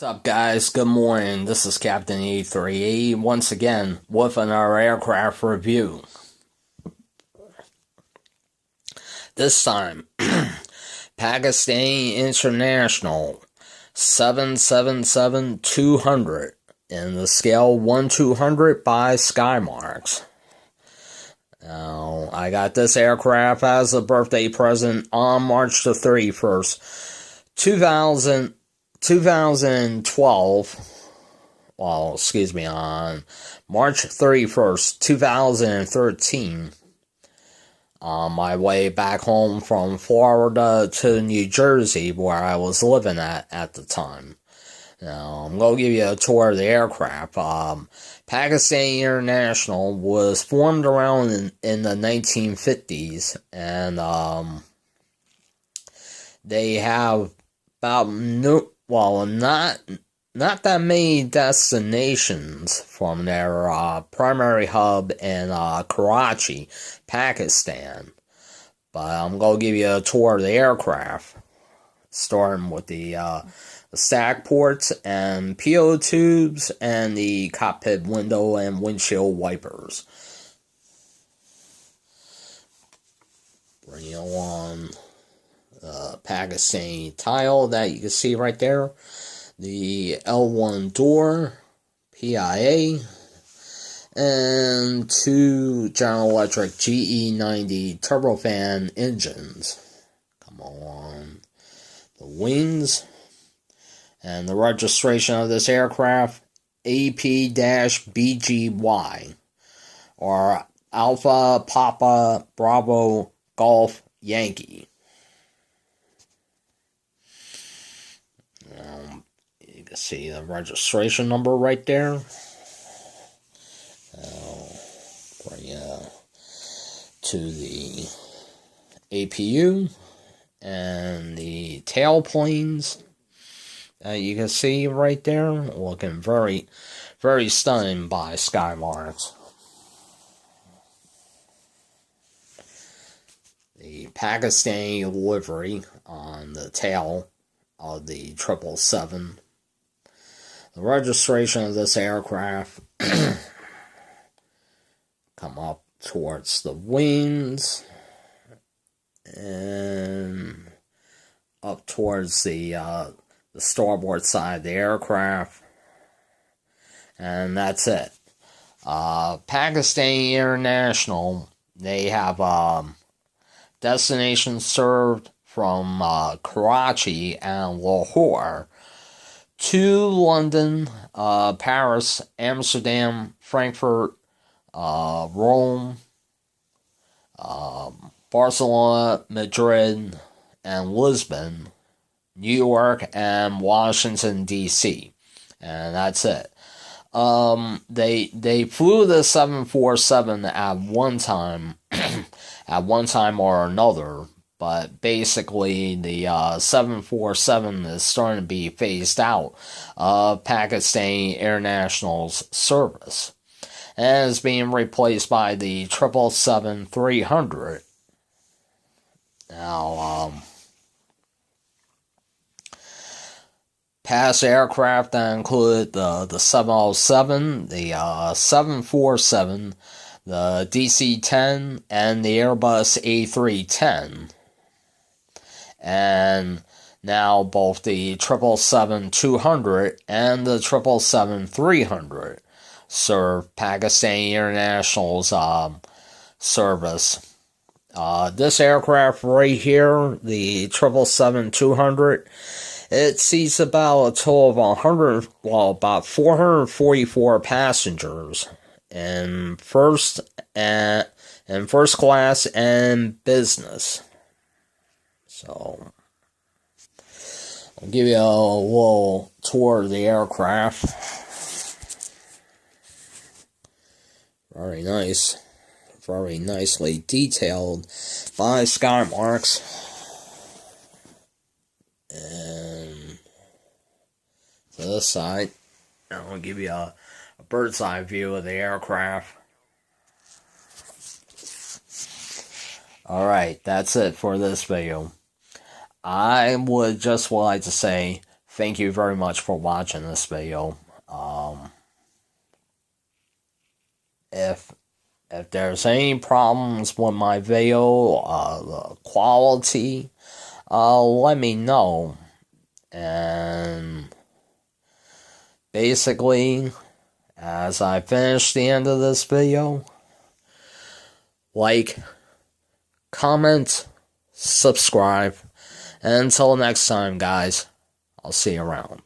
What's up, guys? Good morning. This is Captain E3E once again with another aircraft review. This time, Pakistan International 777-200 in the scale 1/200 by Skymarks. Now, I got this aircraft as a birthday present on March the 31st, 2012, on March 31st, 2013, on my way back home from Florida to New Jersey, where I was living at the time. Now, I'm going to give you a tour of the aircraft. Pakistan International was formed around in the 1950s, and they have about not that many destinations from their primary hub in Karachi, Pakistan. But I'm going to give you a tour of the aircraft, starting with the stack ports and PO tubes and the cockpit window and windshield wipers. Bring you on Pakistani tile that you can see right there. The L1 door, PIA, and two General Electric GE90 turbofan engines. Come on. The wings. And the registration of this aircraft, AP-BGY, or Alpha Papa Bravo Golf Yankee. You can see the registration number right there. I'll bring you to the APU and the tail planes. You can see right there, looking very, very stunning by Skymarks. The Pakistani livery on the tail of the 777. The registration of this aircraft come up towards the wings and up towards the starboard side of the aircraft, and that's it. Pakistan International, they have destinations served from Karachi and Lahore to London, Paris, Amsterdam, Frankfurt, Rome, Barcelona, Madrid, and Lisbon, New York, and Washington, D.C. And that's it. They flew the 747 at one time, or another, but basically the 747 is starting to be phased out of Pakistan International's service, and is being replaced by the 777-300. Now, past aircraft that include the 707, the 747, the DC-10, and the Airbus A310. And now both the 777-200 and the 777-300 serve Pakistan International's service. This aircraft right here, the 777-200, it seats about a total of about 444 passengers in first class and business. So, I'll give you a little tour of the aircraft. Very nice. Very nicely detailed by Skymarks. And to this side, I'll give you a bird's eye view of the aircraft. Alright, that's it for this video. I would just like to say thank you very much for watching this video. If there's any problems with my video, the quality, let me know. And basically, as I finish the end of this video, like, comment, subscribe, and until next time, guys, I'll see you around.